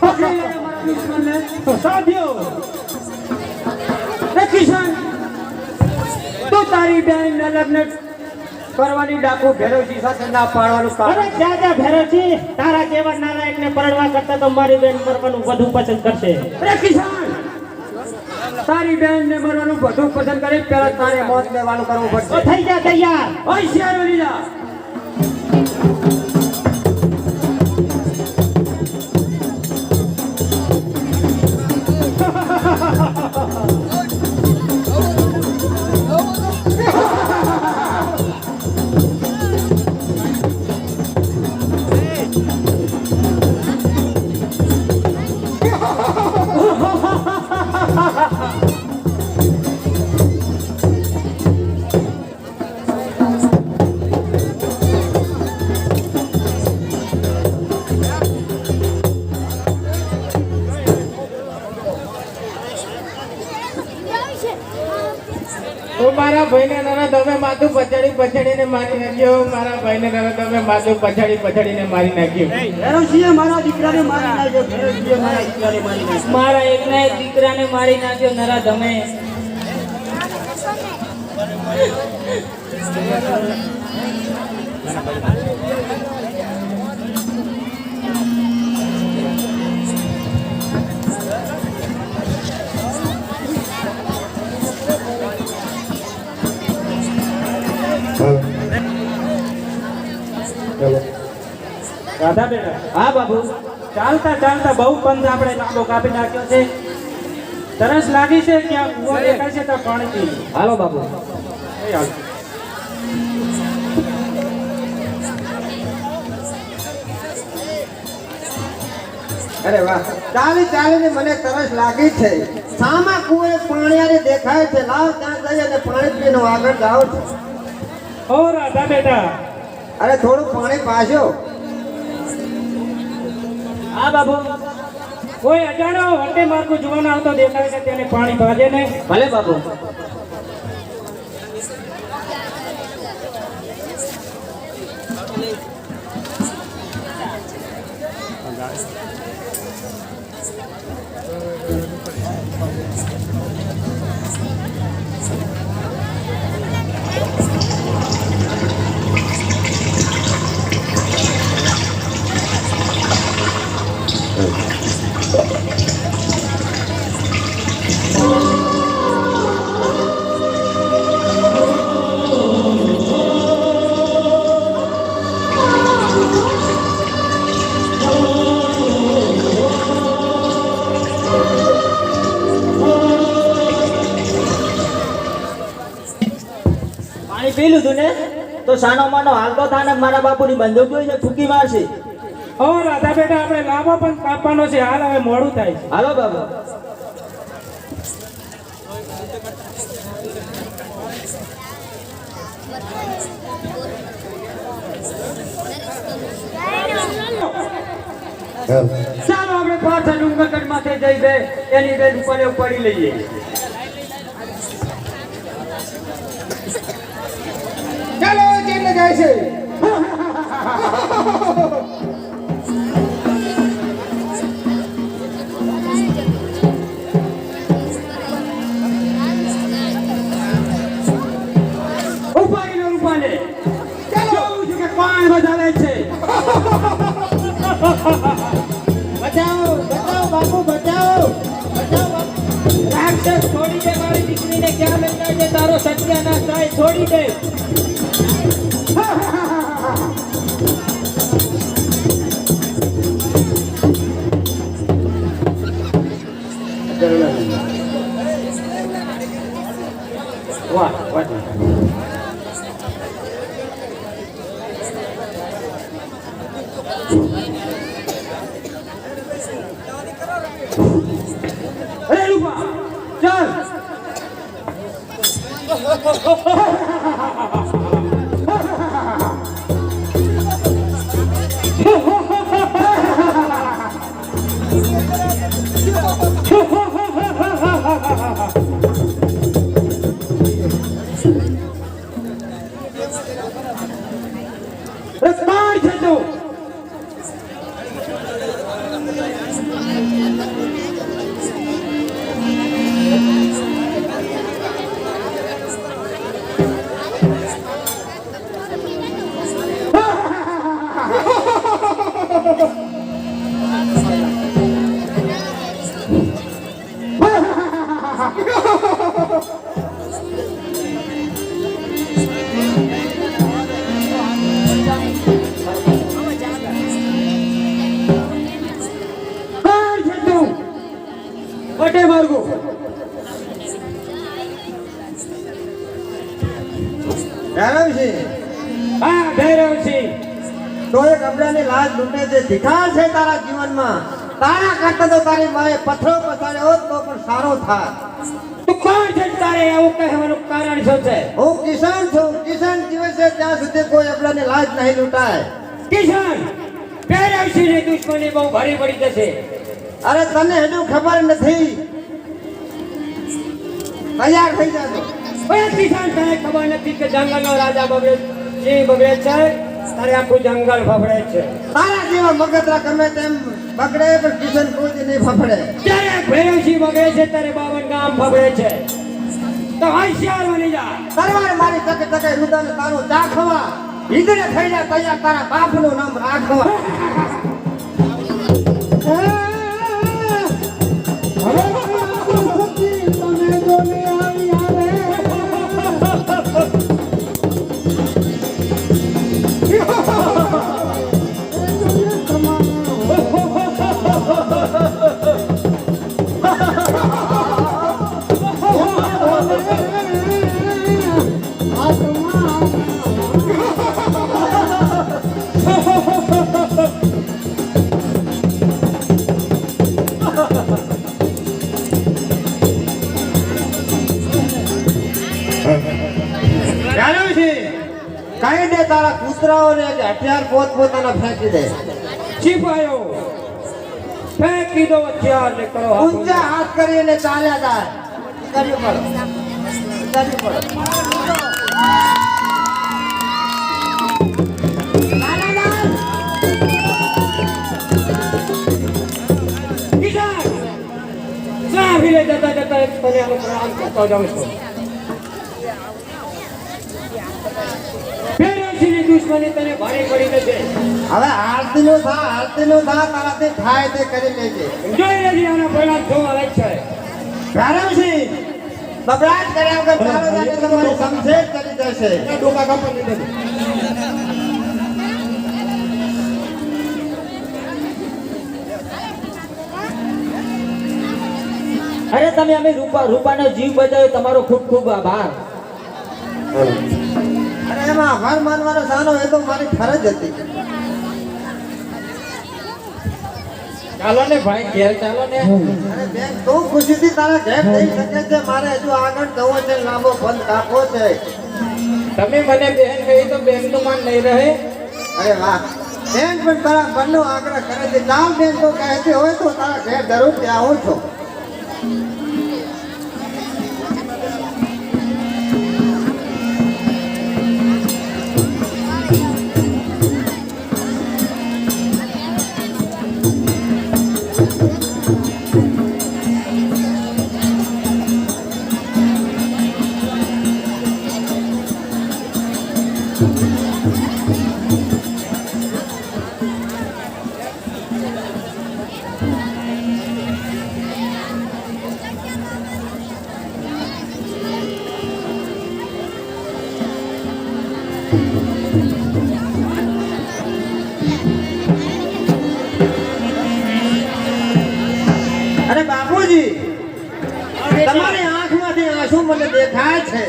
પકડી લે અમારા દુશ્મનને. તો સાધ્યો રે કિશન, તું તારી બેનને લગ્ન કરવાની ડાકુ ભેરવજી સાથે ના પાડવાનું કારણ? અરે જાજા ભેરવજી, તારા જેવા નાલાયકને પરણવા કરતા તો મારી બેન મરવાનું વધુ પસંદ કરશે. રે કિશન, તારી બેનને મરવાનું વધુ પસંદ કરી, પહેલા તારે મોત લેવાનું કરવું તો પડશે. થઈ જા તૈયાર. ઓય શેરો લીલા, મારા ભાઈને નાના તમે માથું પછાડીને મારી નાખ્યો. મારા ભાઈને નાના તમે માથું પછાડીને મારી નાખ્યો. ભેરવજીએ મારા દીકરાને મારી નાખ્યો. ભેરવજીએ મારા દીકરાને મારી નાખ્યો. મારા એકના એક દીકરાને મારી નાખ્યો નરા ધમે. રાધા બેટા. હા બાબુ. ચાલતા ચાલતા બહુ પંથ આપણે લાંબો કાપી નાખ્યો છે. તરસ લાગી છે, ક્યાં કૂવો દેખાય છે તો પાણી પી લો. હાલો બાબુ. એ હાલ. અરે વાહ, ચાલીને મને તરસ લાગી છે. સામા કુએ પાણીયારી દેખાય છે. લાવ ત્યાં જઈ અને પાણી પીને હું આગળ જાઉં છું. ઓ રાધા બેટા. અરે થોડું પાણી પાછો. હા બાબુ. કોઈ અજાણ્યો વંટે માર્ગો જોવાનો આવતો દેખાય છે, તેને પાણી ભાજે ને. ભલે બાબુ. પાણી પી લીધું ને તો સાનો માનો હાલતો થાને મારા બાપુની બંદૂક જોઈ છે, ફૂકી મારશે. ઓ રાધા બેટા, આપણે લાંબો પણ કાપવાનો છે. હાલ હવે મોડું થાય છે. હાલો બાબુ. ચાલો આપણે પાછા ડુંગરગઢ માથે જઈ બે એની બેન ઉપર પડી લઈએ. ચાલો જઈને જાય છે. ઉપાડીને રૂપાને જોઉં છું કે કોણ વધારે છે. બચાવો બાપુ, બચાવો. રાક્ષસ છોડી દે મારી દીકરીને. ક્યાં લગાય છે તારો સત્યાનાશ થાય. છોડી દે. વાહ વાહ. અરે રૂપા ચાલ. અટે માર્ગો ધરમસિંહ હા ભૈરવસિંહ તો એ કપડાની લાજ લૂંટે છે ધીખાર છે તારા જીવનમાં તારા કરતા તો તારી માએ પથ્થરો પથાર્યો હોત તો પણ સારો થાત તું કોણ છે તારે એવું કહેવાનું કારણ શું છે હું કિસાન છું કિસાન જીવે છે ત્યાં સુધી કોઈ આપણાની લાજ નહીં લૂંટાય કિશન ભૈરવસિંહની દુશ્મની બહુ ભારી પડી જશે અરે તને હજુ ખબર નથી તૈયાર થઈ જાજો ઓય કિશન તને ખબર નથી કે જંગલનો રાજા બગડે સિંહ બગડે છે તારે આખું જંગલ ફફડે છે તારા જેવા મગતરા ગમે તેમ બગડે પણ કિશન કોઈ દી નહીં ફફડે જ્યારે ભૈરવસિંહ બગડે છે ત્યારે 52 ગામ ફફડે છે તો હોશિયાર બની જા તરવાર મારી તકે તકે રુદાને તારું ચા ખવા ઈદરે થઈ જા તૈયાર તારા બાપનું નામ રાખવા કહી દે તારા કૂતરાઓને કે હથિયાર પોતપોતાના ફેંકી દે સિપાહીઓ ફેંકી દો હથિયાર ને કરો ઊંચા હાથ કરીને ચાલ્યા જાય કરવું પડે કરવું પડે કિશન સાહેબે જતા જતા તને આનો પ્રણામ કરતો જાઉં છું ભૈરવસિંહની દુશ્મની તને ભારે પડી જશે હવે આરતીનું થા તારાથી થાય તે કરી લેજે જોઈ લેજે આનો પરિણામ શું આવે છે ધરમસિંહ બબડાટ કર્યા વગર ચાલો જાતે તમારી સમજેટ કરી દેશે ડોકા કપડ લીધે અરે તમે અમે રૂપાનો જીવ બચાવ્યો તમારો ખૂબ ખૂબ આભાર અરે એમાં આભાર માનવાનો સાનો એ તો મારી ફરજ હતી ચાલો ને ભાઈ ઘેર ચાલો ને અરે બેન તું ખુશીથી તારા ઘેર જઈ શકે છે મારે હજુ આગળ જવો છે લાંબો બંધ કાપવો છે તમે મને બહેન કહી તો બહેન નું માન નહીં રહે અરે વાહ બેન પણ તારા બંને આગ્રહ કરે છે ચાલ બેન તો કહેતી હોય તો તારા ઘેર જરૂરથી આવું છું અરે બાપુજી તમારી આંખમાંથી આંસુ મને દેખાય છે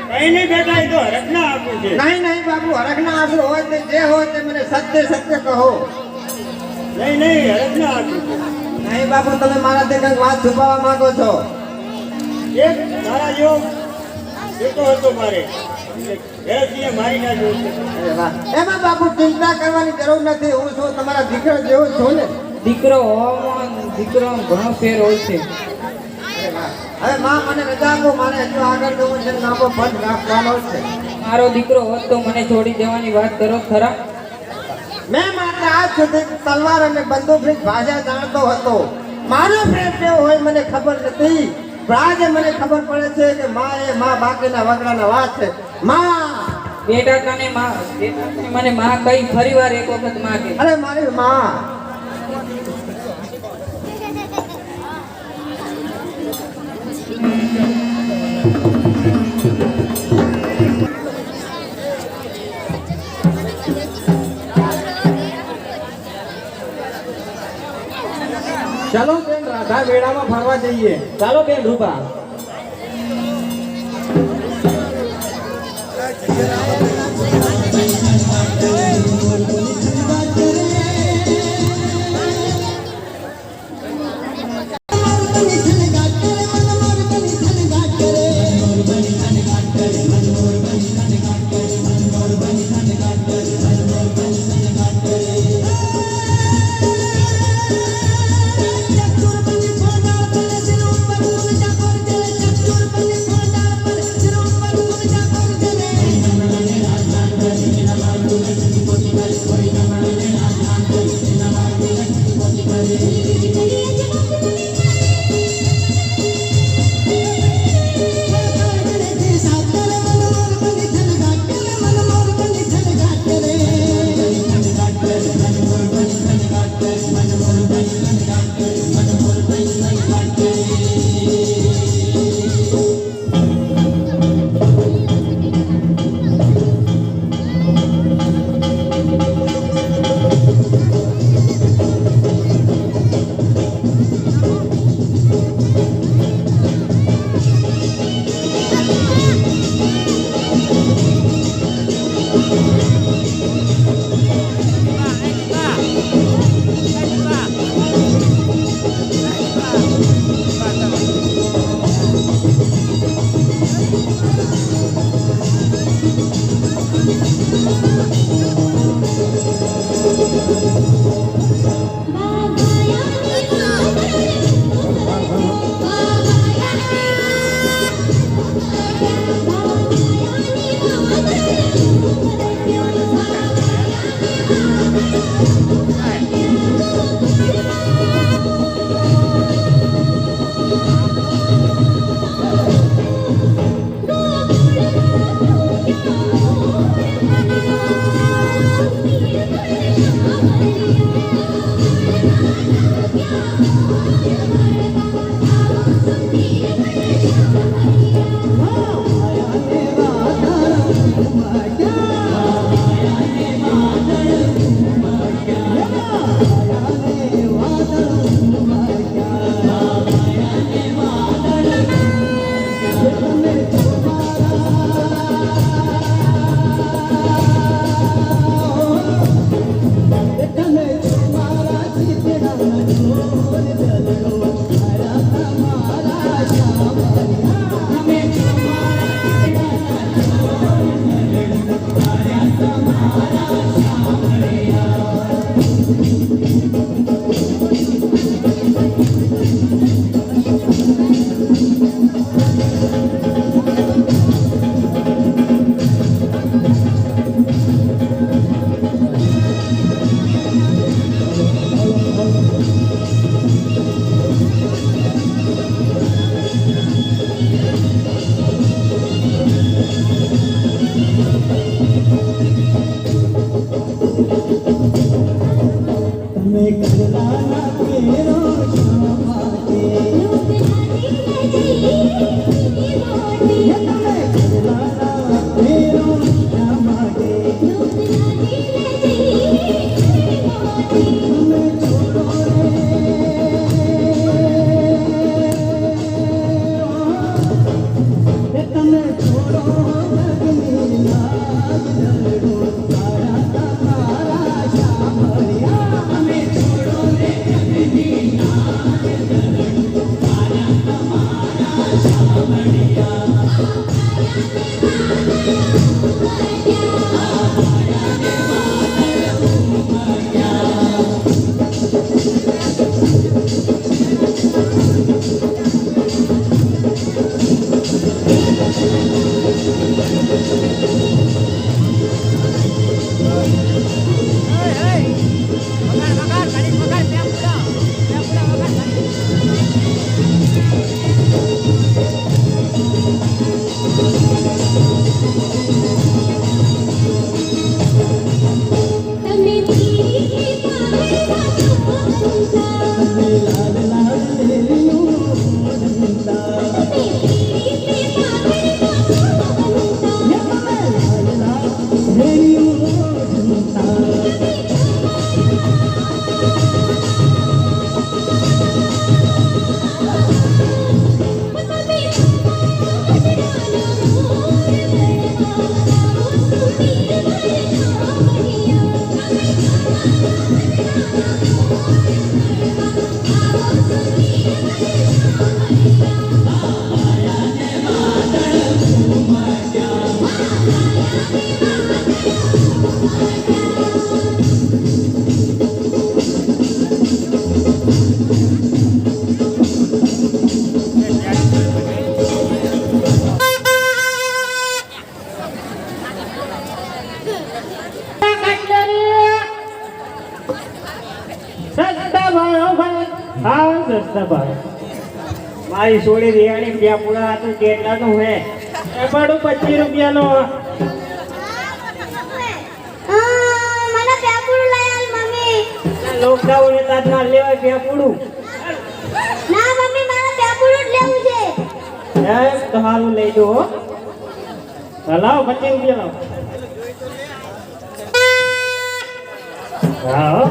કઈ નહીં બેટા એ તો હરખના આપું છે નહીં બાપુ હરખના આંસુ હોય તે જે હોય તે મને સત્ય કહો નહીં હરખના આપું છે નહીં બાપુ તમે મારાથી કંઈક વાત છુપાવવા માંગો છો એક તારા જેવો બેટો હતો મારે ભૈરવસિંહે મારી નાખ્યો છે અરે વાહ એમાં બાપુ ચિંતા કરવાની જરૂર નથી હું છું તમારા દીકરા જેવો જ છું ને દીકરો હોવામાં દીકરો ઘણો ફેર હોય છે અરે વાહ હવે માં મને રજા આપો મારે હજુ આગળ જવું છે નામો બંધ રાખવાનો છે મારો દીકરો હોત તો મને છોડી દેવાની વાત કરો ખરા મેં માત્ર આજ સુધી તલવાર અને બંદૂકની ભાષા જાણતો હતો મારો પ્રેમ કેવો હોય મને ખબર નથી પણ આજે મને ખબર પડે છે કે માં એ માં બાકીના વગડાના વાત છે માં બેટા તને મને માં કઈ ફરીવાર એક વખત માં કે અરે મારી માં ચલો બેન રાધા વેળામાં ફરવા જઈએ. ચાલો બેન રૂપા. સસ્તા ભાવે મારી સોળી રિયાણી ત્યાં પૂરા હતું કેટલાનું હે એ ભાડું 25 રૂપિયાનો મને પેપુડું લઈ આલ મમ્મી. લોકડાઉન એ તાજમાં લેવાય ત્યાં પૂરું ના મમ્મી મારે પેપુડું જ લેવું છે. તો હાલું લઈ દો હો. લાવો 25 રૂપિયા લાવો હા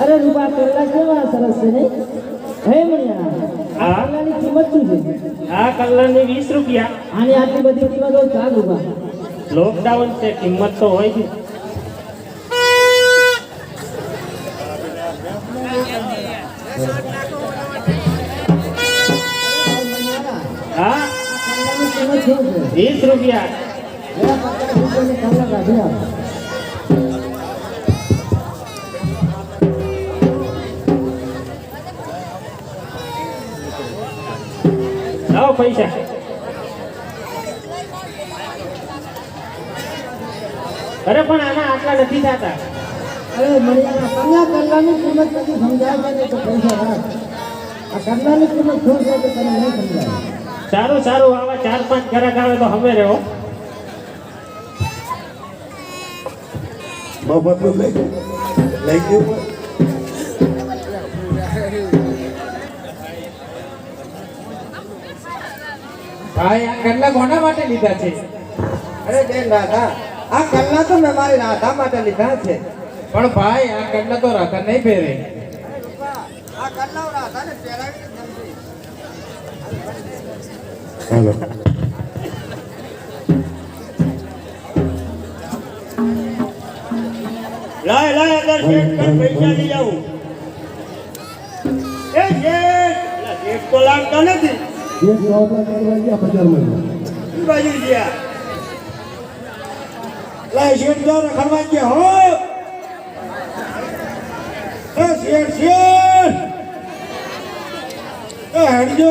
અરે રૂપા કલ્લા કેવા સરસ છે નહીં હે મણિયા હા. કલ્લાની કિંમત શું છે આ કલરની 20 રૂપિયા આની આટલી બધી કિંમત હોય 4 રૂપા લોકડાઉન છે કિંમત તો હોય છે હા કલ્લાની કિંમત શું છે 20 રૂપિયા જરા 50 રૂપિયાની કલ્લા કાઢી આવો લાવો પૈસા અરે પણ આના આટલા નથી થતા અરે મણિયા કલ્લા કલ્લાની કિંમત નથી સમજાય છે તો પૈસા રાખ આ કલ્લાની કિંમત શું છે તો તને નહીં સમજાય સારું સારું આવા 4-5 ગ્રાહક આવે તો હવે રહો મફતનું લઈ ગયું ભાઈ આ કલ્લા કોના માટે લીધા છે? અરે બેન રાધા આ કલ્લા તો મેં મારી રાધા માટે લીધા છે. પણ ભાઈ આ કલ્લા તો રાધા નહીં પહેરે. આ કલ્લા રાધાને પહેરાવીને જમશે. હાલો લાય લાય અગર શેઠ કર પૈસા લઈ જાઉં એ શેઠ તો લાગતા નથી એક ચોપડા કરવા ગયા બજારમાં ઈ બાજુ ગયા લાય શેઠ જો રખડવા ગયા હો એ શેઠ શેઠ એ હેડજો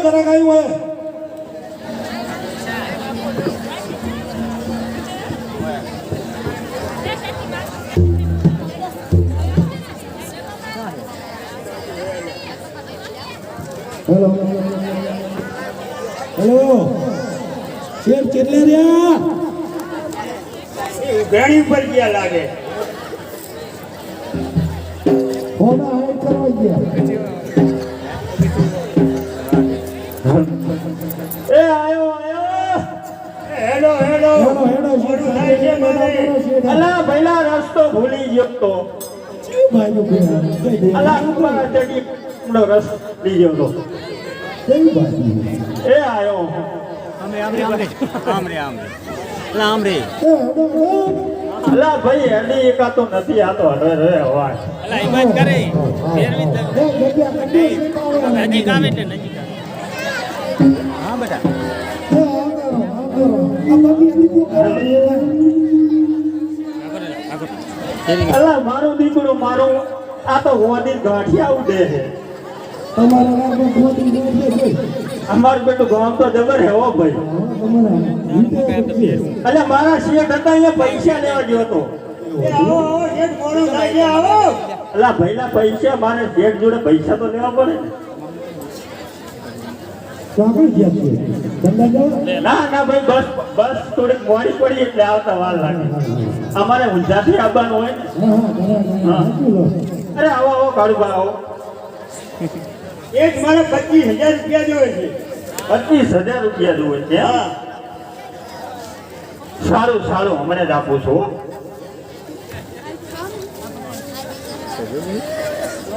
જરા કાયું હોય હેલો શેઠ કેટલે રહ્યા ઘણી ઉપર ગયા લાગે ફોટા હાઈડ કરવા ગયા એ આયો હેડો હેડો હેડો મોડું થાય છે મારે અલા ભઈલા રસ્તો ભૂલી ગયો તો અલા ઉપર ચડી નો રસ્તો ભૂલી ગયો તો એ આયો અલા ભાઈ હેડી એકા તો નથી આ તો હરે રે હોય અલા મારું દીકરું મારું આ તો હોદી ગાંઠિયા ઉડે છે અમારું બેટું ગામ તો જબર હે હો ભાઈ અલે મારા શેઠ હતા અહીંયા પૈસા લેવા ગયો હતો અલા ભાઈના પૈસા મારે શેઠ જોડે પૈસા તો લેવા પડે ના ના ભાઈ બસ બસ થોડીક મોડી પડી એટલે આવતા વાર લાગે અમારે ઊંઝાથી આવવાનું હોય ને અરે આવો આવો કાળુભા આવો એક મારે 25,000 રૂપિયા જોવે છે 25,000 રૂપિયા જોવે છે હા સારું સારું હમણાં જ આપું છું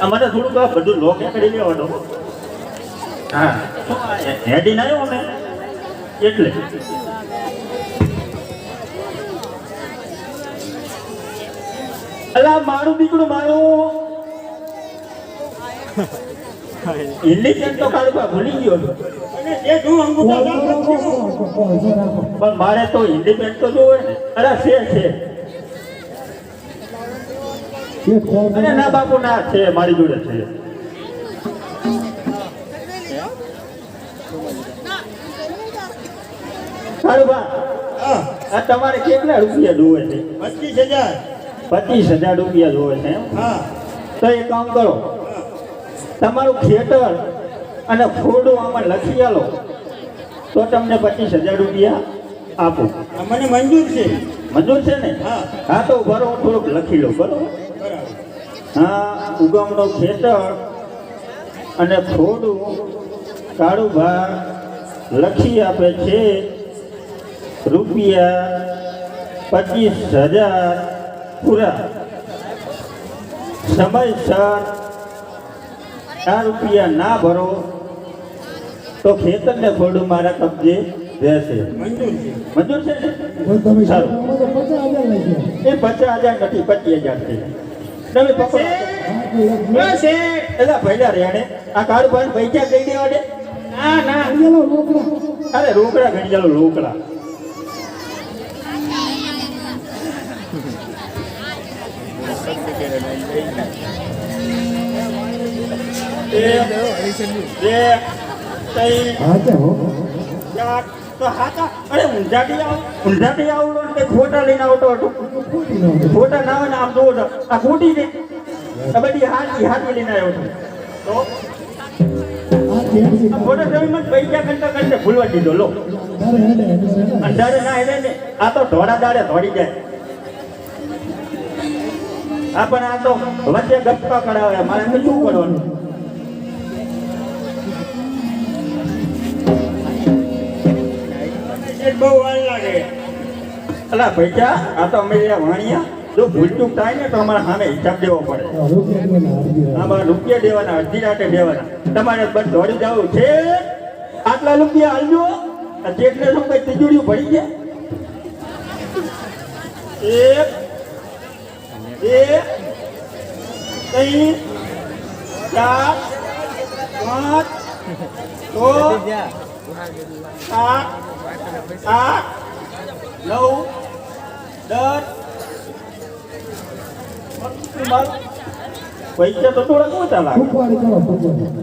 અમારે થોડુંક આ બધું લોક કરી લેવાનું હા હેડી ના આવ્યો ને એટલે અલા મારું દીકરું મારું ઇન્ડિયન તો કાળુભા ભૂલી ગયો હતો પણ મારે તો ઇન્ડિપેન્ડ તો જોવે ને અરે છે અરે ના બાપુ ના છે મારી જોડે છે કાળુભા આ તમારે કેટલા રૂપિયા જોવે છે 25,000 25,000 રૂપિયા જોવે છે એમ? હા તો એક કામ કરો, તમારું ખેતર અને ફોડું આમાં લખી આલો તો તમને 25,000 રૂપિયા આપું. આ મને મંજૂર છે મંજૂર છે ને? હા. હા તો બરોબર થોડુંક લખી લો બરોબર. બરાબર હા, ઉગમનું ખેતર અને ફોડું કાળુભા લખી આપે છે રૂપિયા 25,000 પૂરા. સમયસર આ રૂપિયા ના ભરો તો ખેતર ને ફોડું મારા કબજે રહેશે. મંજૂર છે મંજૂર છે ને? તો તમે સારું. આમાં તો 50,000 લઈ ગયા એ 50,000 નથી, 25,000 છે. તમે પકડો. એટલે ભૈયા રેડે આ કાળુભાઈ પૈસા કઈ દેવા દે. ના ના પેલો રોકડા અરે રોકડા ગણી ચાલો રોકડા. અરે ઊંઝાથી આવડો ને ખોટા લઈને આવતો હતો. ખોટા ના હોય ને આમ જોવો તો આ ખોટી છે. આ બધી હાથી લઈને આવ્યો હતો. તો આ જેમ છે આ ખોટા જમીનમાં પૈસા કરતા કરતા ભૂલવા દીધો લો. તારે હેડે અંધારે ના હેડે ને આ તો ધોળા દાડે ધોડી જાય. આ પણ આ તો વચ્ચે ગપ્પા કરાવે. મારે તો શું કરવાનું? બહુ વાર લાગે. અલા પૈસા આ તો અમે વાણિયા જો ભૂલચૂક થાય ને તો અમારે સામે હિસાબ દેવો પડે. આમાં રૂપિયા દેવાના, અડધી રાતે દેવાના. તમારે બસ દોડી જવું છે. આટલા રૂપિયા હાલજો. આ જેટલે શું કઈ તિજોરીઓ ભરી ગયા. 1 2 3 4 5 6 7 8 9 10 પૈસા તો થોડા ઓછા લાગે. ફૂકવાડી કરો ફૂકવાડી